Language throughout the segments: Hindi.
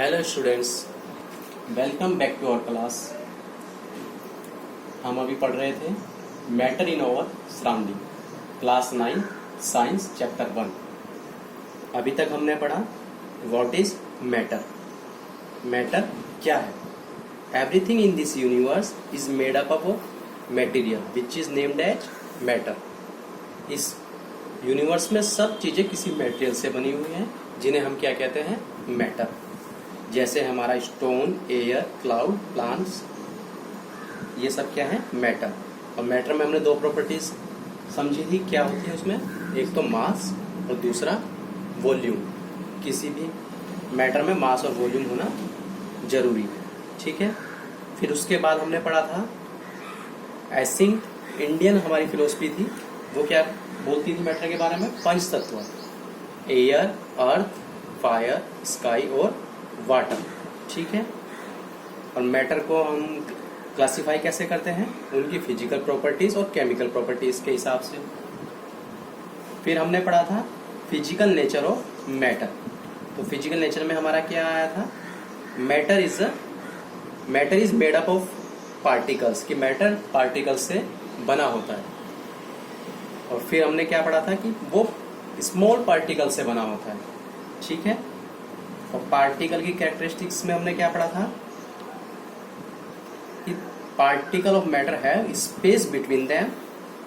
Hello students, welcome back to our class. हम अभी पढ़ रहे थे matter in our surrounding, class 9 science chapter 1। अभी तक हमने पढ़ा व्हाट इज मैटर। मैटर क्या है? Everything in this universe is made up of material which is named as matter. इस यूनिवर्स में सब चीजें किसी मटेरियल से बनी हुई हैं जिन्हें हम क्या कहते हैं? मैटर। जैसे हमारा स्टोन, एयर, क्लाउड, प्लांट्स, ये सब क्या है? मैटर। और मैटर में हमने दो प्रॉपर्टीज समझी थी, क्या होती है उसमें? एक तो मास और दूसरा वॉल्यूम। किसी भी मैटर में मास और वॉल्यूम होना जरूरी है, ठीक है। फिर उसके बाद हमने पढ़ा था एसिंक इंडियन हमारी फिलोसफी थी, वो क्या बोलती थी मैटर के बारे में? पंच तत्व, एयर, अर्थ, फायर, स्काई और वाटर, ठीक है। और मैटर को हम क्लासिफाई कैसे करते हैं? उनकी फिजिकल प्रॉपर्टीज और केमिकल प्रॉपर्टीज के हिसाब से। फिर हमने पढ़ा था फिजिकल नेचर ऑफ मैटर। तो फिजिकल नेचर में हमारा क्या आया था? Matter is made up of particles, कि मैटर पार्टिकल्स से बना होता है। और फिर हमने क्या पढ़ा था कि वो स्मॉल पार्टिकल से बना होता है, ठीक है। और पार्टिकल की कैरेक्टरिस्टिक्स में हमने क्या पढ़ा था कि particle of matter have space between them.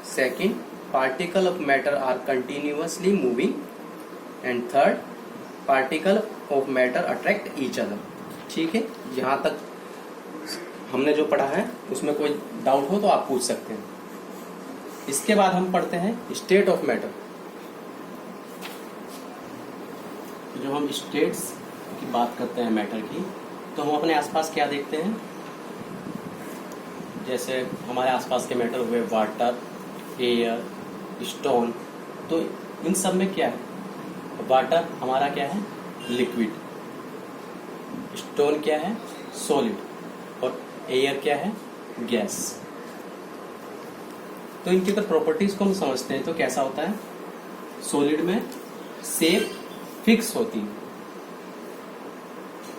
Second, particle of matter are continuously moving. And third, particle of matter attract each other, ठीक है। यहाँ तक हमने जो पढ़ा है उसमें कोई डाउट हो तो आप पूछ सकते हैं। इसके बाद हम पढ़ते हैं स्टेट ऑफ मैटर। जो हम स्टेट्स की बात करते हैं मैटर की, तो हम अपने आसपास क्या देखते हैं? जैसे हमारे आसपास के मैटर हुए वाटर, एयर, स्टोन। तो इन सब में क्या है? वाटर हमारा क्या है? लिक्विड। स्टोन क्या है? सॉलिड। और एयर क्या है? गैस। तो इनकी अगर प्रॉपर्टीज को हम समझते हैं तो कैसा होता है? सॉलिड में शेप फिक्स होती है,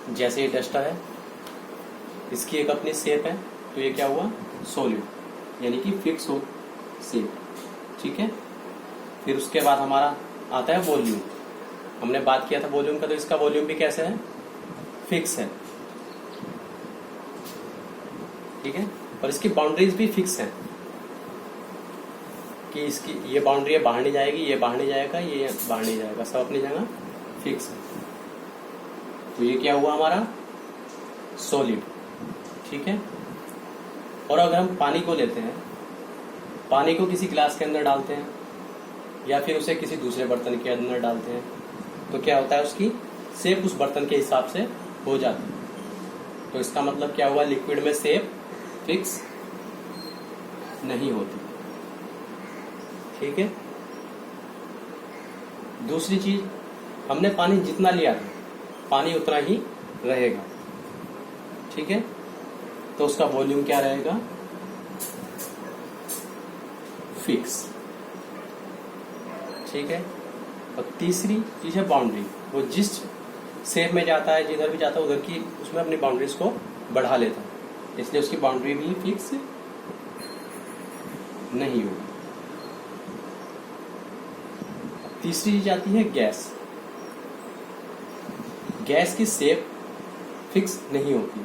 जैसे ये डस्टर है, इसकी एक अपनी शेप है, तो ये क्या हुआ? सॉलिड, यानी कि फिक्स हो शेप, ठीक है। फिर उसके बाद हमारा आता है वॉल्यूम। हमने बात किया था वॉल्यूम का, तो इसका वॉल्यूम भी कैसे है? फिक्स है, ठीक है। और इसकी बाउंड्रीज भी फिक्स है कि इसकी ये बाउंड्री है, बाहर नहीं जाएगी, ये बाहर नहीं जाएगा, ये बाहर नहीं जाएगा, सब अपनी जगह फिक्स है। तो ये क्या हुआ हमारा? सॉलिड, ठीक है। और अगर हम पानी को लेते हैं, पानी को किसी ग्लास के अंदर डालते हैं या फिर उसे किसी दूसरे बर्तन के अंदर डालते हैं, तो क्या होता है? उसकी शेप उस बर्तन के हिसाब से हो जाती है। तो इसका मतलब क्या हुआ? लिक्विड में शेप फिक्स नहीं होती, ठीक है। दूसरी चीज, हमने पानी जितना लिया था पानी उतना ही रहेगा, ठीक है। तो उसका वॉल्यूम क्या रहेगा? फिक्स, ठीक है। और तीसरी चीज है बाउंड्री। वो जिस शेप में जाता है, जिधर भी जाता है, उधर की उसमें अपनी बाउंड्रीज को बढ़ा लेता है, इसलिए उसकी बाउंड्री भी फिक्स नहीं होगी। तीसरी चीज आती है गैस। गैस की शेप फिक्स नहीं होती,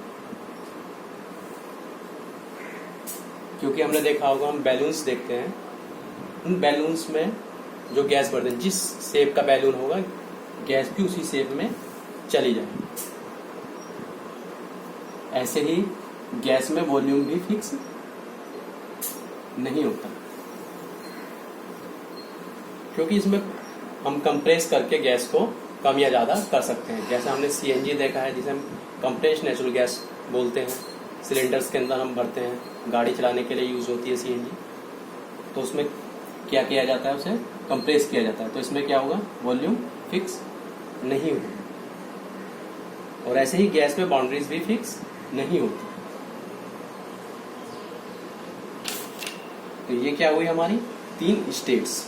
क्योंकि हमने देखा होगा, हम बैलून्स देखते हैं, उन बैलून्स में जो गैस भरते हैं, जिस शेप का बैलून होगा गैस भी उसी शेप में चली जाएगी। ऐसे ही गैस में वॉल्यूम भी फिक्स नहीं होता, क्योंकि इसमें हम कंप्रेस करके गैस को कम या ज्यादा कर सकते हैं। जैसे हमने सीएनजी देखा है, जिसे हम कंप्रेस्ड नेचुरल गैस बोलते हैं, सिलेंडर्स के अंदर हम भरते हैं, गाड़ी चलाने के लिए यूज होती है सीएनजी। तो उसमें क्या किया जाता है? उसे कंप्रेस किया जाता है। तो इसमें क्या होगा? वॉल्यूम फिक्स नहीं होगा। और ऐसे ही गैस में बाउंड्रीज भी फिक्स नहीं होती। तो ये क्या हुई हमारी? 3 स्टेट्स।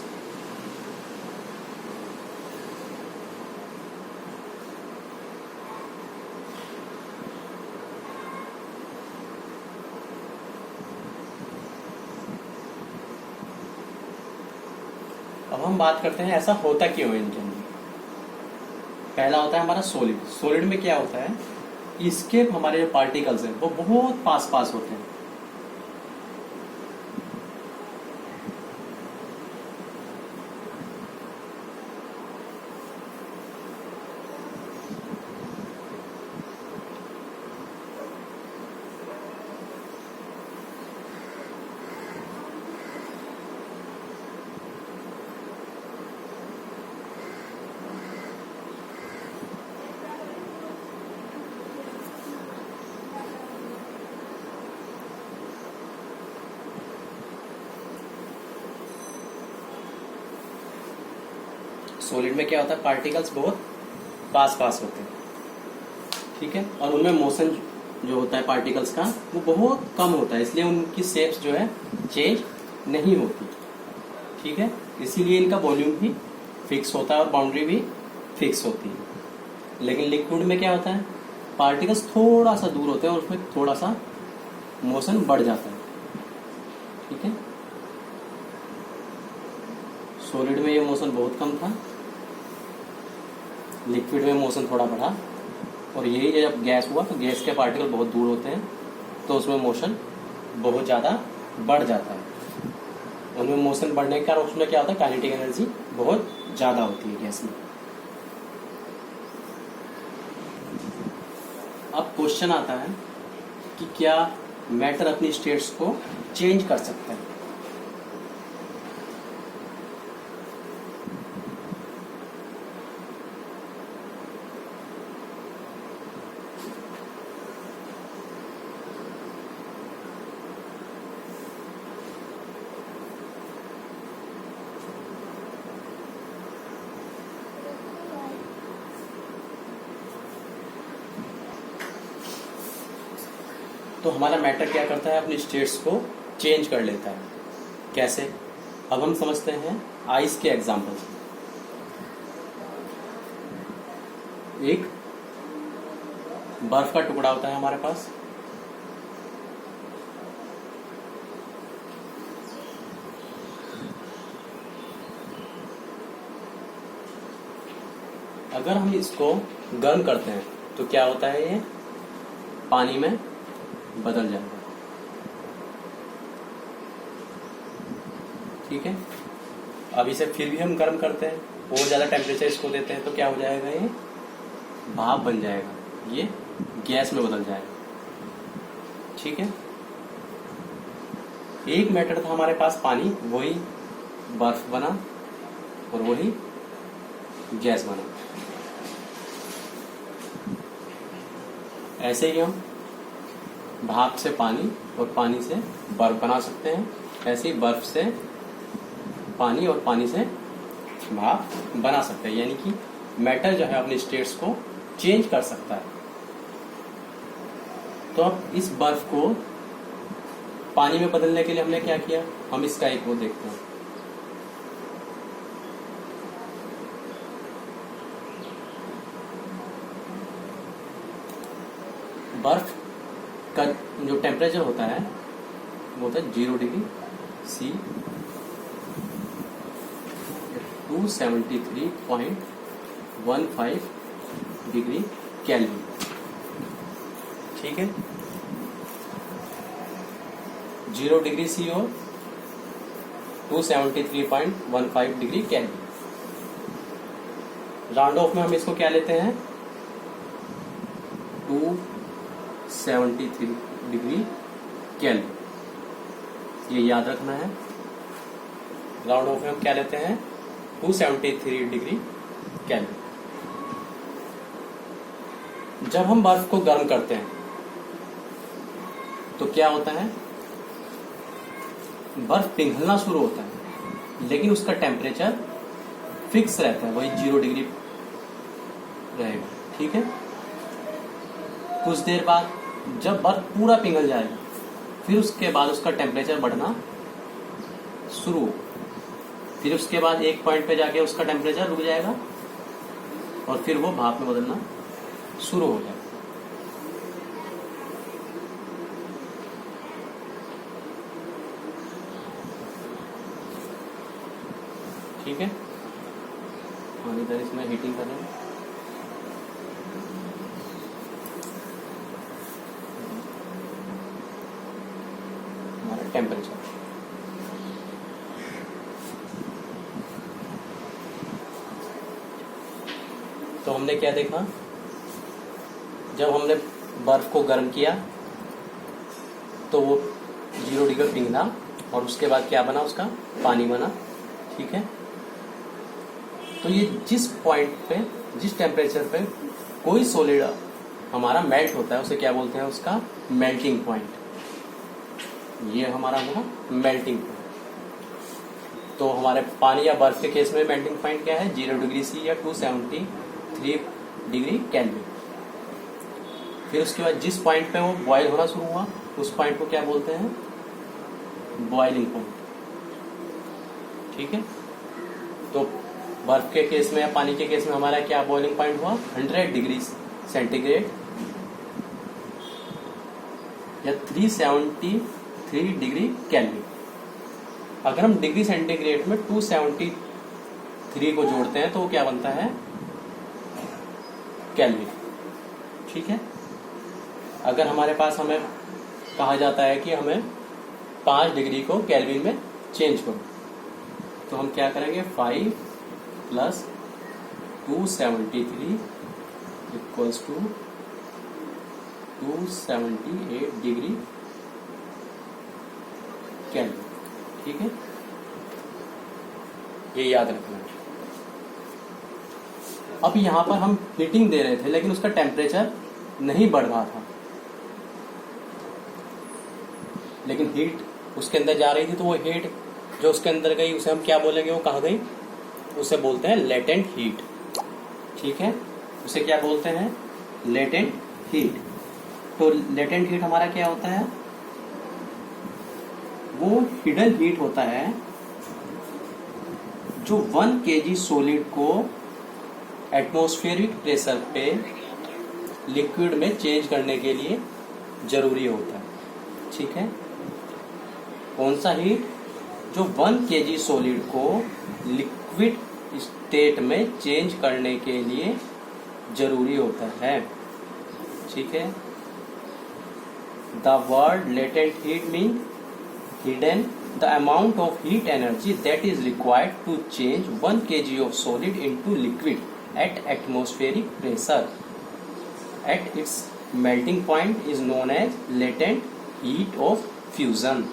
अब हम बात करते हैं ऐसा होता क्यों है इनके अंदर। पहला होता है हमारा सॉलिड। सॉलिड में क्या होता है, इसके हमारे जो पार्टिकल्स हैं वो बहुत पास पास होते हैं। सॉलिड में क्या होता है, पार्टिकल्स बहुत पास पास होते हैं, ठीक है, और उनमें मोशन जो होता है पार्टिकल्स का वो बहुत कम होता है, इसलिए उनकी शेप्स जो है चेंज नहीं होती, ठीक है। इसीलिए इनका वॉल्यूम भी फिक्स होता है और बाउंड्री भी फिक्स होती है। लेकिन लिक्विड में क्या होता है, पार्टिकल्स थोड़ा सा दूर होते हैं और उसमें थोड़ा सा मोशन बढ़ जाता है, ठीक है। सॉलिड में ये मोशन बहुत कम था, लिक्विड में मोशन थोड़ा बढ़ा, और यही जब गैस हुआ तो गैस के पार्टिकल बहुत दूर होते हैं तो उसमें मोशन बहुत ज़्यादा बढ़ जाता है। उनमें मोशन बढ़ने के कारण उसमें क्या होता है, काइनेटिक एनर्जी बहुत ज़्यादा होती है गैस में। अब क्वेश्चन आता है कि क्या मैटर अपनी स्टेट्स को चेंज कर सकता है। तो हमारा मैटर क्या करता है, अपनी स्टेट्स को चेंज कर लेता है। कैसे, अब हम समझते हैं आइस के एग्जांपल से। एक बर्फ का टुकड़ा होता है हमारे पास, अगर हम इसको गर्म करते हैं तो क्या होता है, ये पानी में बदल जाएगा, ठीक है। अब इसे फिर भी हम गर्म करते हैं, और ज्यादा टेम्परेचर इसको देते हैं तो क्या हो जाएगा, ये भाप बन जाएगा, ये गैस में बदल जाएगा, ठीक है। एक मैटर था हमारे पास पानी, वही बर्फ बना और वही गैस बना। ऐसे ही हम भाप से पानी और पानी से बर्फ बना सकते हैं, ऐसे ही बर्फ से पानी और पानी से भाप बना सकते हैं। यानी कि मैटर जो है अपनी स्टेट्स को चेंज कर सकता है। तो अब इस बर्फ को पानी में बदलने के लिए हमने क्या किया, हम इसका एक वो देखते हैं। बर्फ का जो टेम्परेचर होता है वो होता है 0 डिग्री सी, 273.15 डिग्री केल्विन, ठीक है। 0 डिग्री सी और 273.15 डिग्री केल्विन। राउंड ऑफ में हम इसको क्या लेते हैं, 273 डिग्री केल्विन, ये याद रखना है। राउंड ऑफ में हम क्या लेते हैं, 273 डिग्री केल्विन। जब हम बर्फ को गर्म करते हैं तो क्या होता है, बर्फ पिघलना शुरू होता है, लेकिन उसका टेम्परेचर फिक्स रहता है, वही 0 डिग्री रहेगा, ठीक है। कुछ देर बाद जब बर्फ पूरा पिघल जाएगा, फिर उसके बाद उसका टेम्परेचर बढ़ना शुरू हो, फिर उसके बाद एक पॉइंट पे जाके उसका टेम्परेचर रुक जाएगा और फिर वो भाप में बदलना शुरू हो जाएगा। ठीक है। इधर इसमें हीटिंग करें। हमारा टेम्परेचर, तो हमने क्या देखा, जब हमने बर्फ को गर्म किया तो वो 0 डिग्री पिघला और उसके बाद क्या बना, उसका पानी बना। ठीक है, तो ये जिस पॉइंट पे, जिस टेम्परेचर पे कोई सॉलिड हमारा मेल्ट होता है उसे क्या बोलते हैं, उसका मेल्टिंग पॉइंट। ये हमारा हुआ मेल्टिंग पॉइंट। तो हमारे पानी या बर्फ के केस में मेल्टिंग पॉइंट क्या है, 0 डिग्री सी या 273 डिग्री केल्विन। फिर उसके बाद जिस पॉइंट पे वो बॉयल होना शुरू हुआ उस पॉइंट को क्या बोलते हैं, बॉइलिंग पॉइंट। ठीक है, तो बर्फ के केस में या पानी के केस में हमारा क्या बॉइलिंग पॉइंट हुआ, 100 डिग्री सेंटीग्रेड या 373 डिग्री केल्विन। अगर हम डिग्री सेंटीग्रेड में 273 को जोड़ते हैं तो वो क्या बनता है, केल्विन। ठीक है, अगर हमारे पास हमें कहा जाता है कि हमें 5 डिग्री को केल्विन में चेंज करो, तो हम क्या करेंगे, 5 + 273 इक्वल्स टू 278 डिग्री केल्विन। ठीक है, ये याद रखना। अब यहां पर हम हीटिंग दे रहे थे लेकिन उसका टेम्परेचर नहीं बढ़ रहा था, लेकिन हीट उसके अंदर जा रही थी, तो वो हीट जो उसके अंदर गई उसे हम क्या बोलेंगे, वो कहाँ गई, उसे बोलते हैं लेटेंट हीट। ठीक है, उसे क्या बोलते हैं, लेटेंट हीट। तो लेटेंट हीट हमारा क्या होता है, वो हिडन हीट होता है जो 1 kg सॉलिड को एटमॉस्फेरिक प्रेशर पे लिक्विड में चेंज करने के लिए जरूरी होता है। ठीक है, कौन सा हीट, जो 1 kg सॉलिड को लिक्विड स्टेट में चेंज करने के लिए जरूरी होता है। ठीक है, the word latent heat mean hidden the amount of heat energy that is required to change 1 kg of solid into liquid at atmospheric pressure at its melting point is known as latent heat of fusion।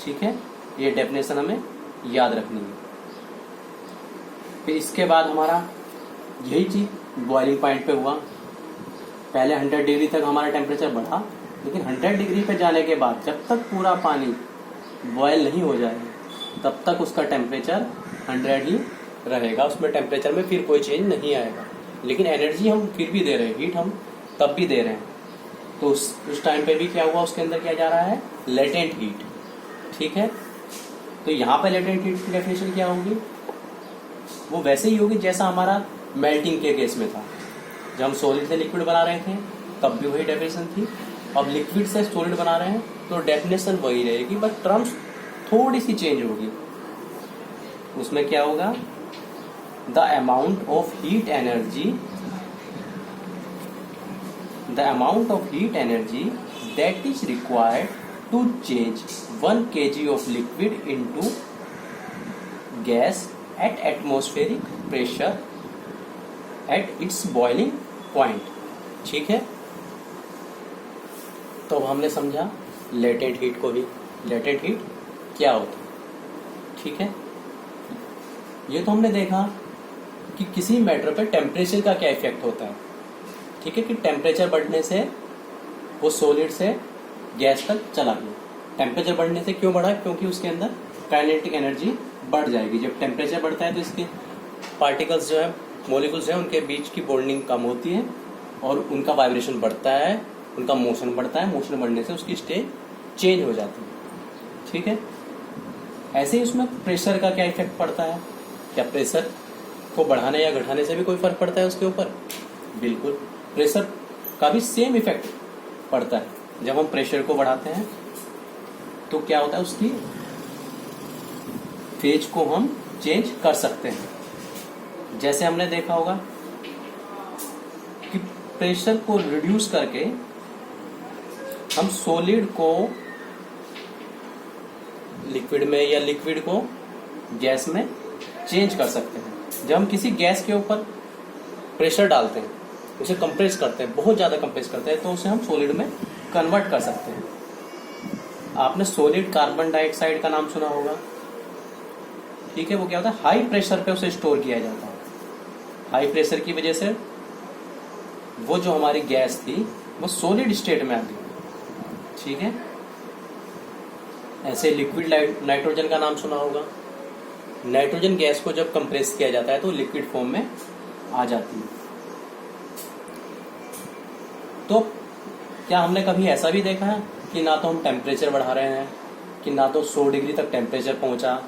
ठीक है, ये डेफिनेशन हमें याद रखनी है। फिर इसके बाद हमारा यही चीज बॉइलिंग पॉइंट पे हुआ। पहले 100 डिग्री तक हमारा टेम्परेचर बढ़ा, लेकिन 100 डिग्री पे जाने के बाद जब तक पूरा पानी बॉयल नहीं हो जाए तब तक उसका टेम्परेचर 100 ही रहेगा, उसमें टेम्परेचर में फिर कोई चेंज नहीं आएगा। लेकिन एनर्जी हम फिर भी दे रहे हैं, हीट हम तब भी दे रहे हैं। तो उस टाइम पे भी क्या हुआ, उसके अंदर क्या जा रहा है, लेटेंट हीट। ठीक है, तो यहाँ पे लेटेंट हीट की डेफिनेशन क्या होगी, वो वैसे ही होगी जैसा हमारा मेल्टिंग के केस में था। जब हम सॉलिड से लिक्विड बना रहे थे तब भी वही डेफिनेशन थी। अब लिक्विड से सॉलिड बना रहे हैं तो डेफिनेशन वही रहेगी, बस टर्म्स थोड़ी सी चेंज होगी। उसमें क्या होगा, the amount of heat energy that is required to change 1 kg of liquid into gas at atmospheric pressure at its boiling point। ठीक है, तो अब हमने समझा लेटेंट हीट को भी, लेटेंट हीट क्या होता है। ठीक है, ये तो हमने देखा कि किसी मैटर पर टेम्परेचर का क्या इफेक्ट होता है। ठीक है, कि टेम्परेचर बढ़ने से वो सॉलिड से गैस तक चला गया। टेम्परेचर बढ़ने से क्यों बढ़ा, क्योंकि उसके अंदर काइनेटिक एनर्जी बढ़ जाएगी। जब टेम्परेचर बढ़ता है तो इसके पार्टिकल्स जो है, मॉलिक्यूल्स हैं, उनके बीच की बॉन्डिंग कम होती है और उनका वाइब्रेशन बढ़ता है, उनका मोशन बढ़ता है। मोशन बढ़ने से उसकी स्टेट चेंज हो जाती है। ठीक है, ऐसे ही उसमें प्रेशर का क्या इफेक्ट पड़ता है, क्या प्रेशर को बढ़ाने या घटाने से भी कोई फर्क पड़ता है उसके ऊपर? बिल्कुल, प्रेशर का भी सेम इफेक्ट पड़ता है। जब हम प्रेशर को बढ़ाते हैं तो क्या होता है, उसकी फेज को हम चेंज कर सकते हैं। जैसे हमने देखा होगा कि प्रेशर को रिड्यूस करके हम सॉलिड को लिक्विड में या लिक्विड को गैस में चेंज कर सकते हैं। जब हम किसी गैस के ऊपर प्रेशर डालते हैं, उसे कंप्रेस करते हैं, बहुत ज्यादा कंप्रेस करते हैं, तो उसे हम सॉलिड में कन्वर्ट कर सकते हैं। आपने सॉलिड कार्बन डाइऑक्साइड का नाम सुना होगा, ठीक है। वो क्या होता है, हाई प्रेशर पे उसे स्टोर किया जाता है। हाई प्रेशर की वजह से वो जो हमारी गैस थी वो सॉलिड स्टेट में आती है, ठीक है। ऐसे लिक्विड नाइट्रोजन का नाम सुना होगा। नाइट्रोजन गैस को जब कंप्रेस किया जाता है तो लिक्विड फॉर्म में आ जाती है। तो क्या हमने कभी ऐसा भी देखा है कि ना तो हम टेम्परेचर बढ़ा रहे हैं, कि ना तो 100 डिग्री तक टेम्परेचर पहुंचा,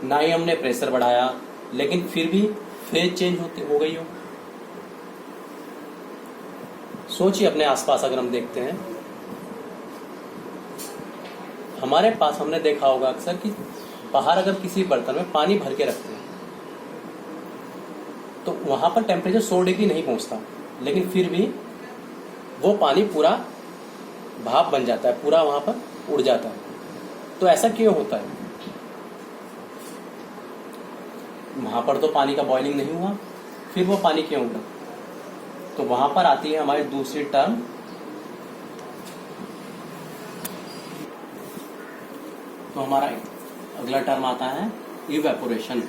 ना ही हमने प्रेशर बढ़ाया, लेकिन फिर भी फेज चेंज हो गई हो। सोचिए अपने आसपास अगर हम देखते हैं, हमारे पास हमने देखा होगा अक्सर कि बाहर अगर किसी बर्तन में पानी भर के रखते हैं तो वहां पर टेम्परेचर 100 डिग्री नहीं पहुंचता, लेकिन फिर भी वो पानी पूरा भाप बन जाता है, पूरा वहां पर उड़ जाता है। तो ऐसा क्यों होता है? वहां पर तो पानी का बॉइलिंग नहीं हुआ, फिर वो पानी क्यों उड़ा? तो वहां पर आती है हमारी दूसरी टर्म, तो हमारा अगला टर्म आता है इवेपोरेशन।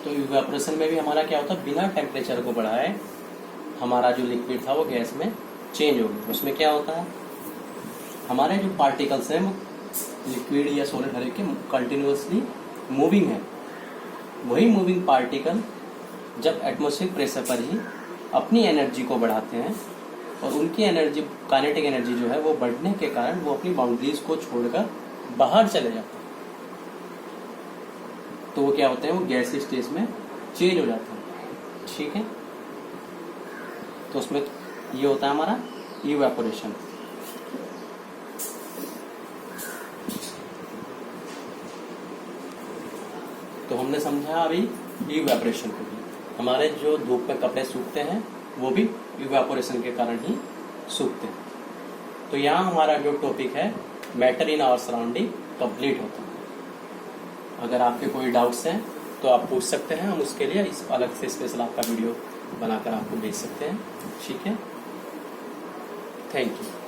तो इवेपोरेशन में भी हमारा क्या होता है, बिना टेम्परेचर को बढ़ाए हमारा जो लिक्विड था वो गैस में चेंज हो गया। उसमें क्या होता है, हमारे जो पार्टिकल्स हैं वो लिक्विड या सॉलिड हर एक के कंटिन्यूअसली मूविंग है। वही मूविंग पार्टिकल जब एटमॉस्फेरिक प्रेशर पर ही अपनी एनर्जी को बढ़ाते हैं और उनकी एनर्जी, काइनेटिक एनर्जी जो है वो बढ़ने के कारण वो अपनी बाउंड्रीज को छोड़कर बाहर चले जाते हैं। तो वो क्या होते हैं, वो गैस स्टेज में चेंज हो जाते हैं, ठीक है। तो उसमें ये होता है हमारा इवेपोरेशन। तो हमने समझा अभी इवेपोरेशन को भी। हमारे जो धूप में कपड़े सूखते हैं वो भी इवेपोरेशन के कारण ही सूखते हैं। तो यहाँ हमारा जो टॉपिक है matter in our surrounding complete होता है। अगर आपके कोई डाउट्स हैं तो आप पूछ सकते हैं, हम उसके लिए इस अलग से स्पेशल आपका वीडियो बनाकर आपको भेज सकते हैं, ठीक है। Thank you.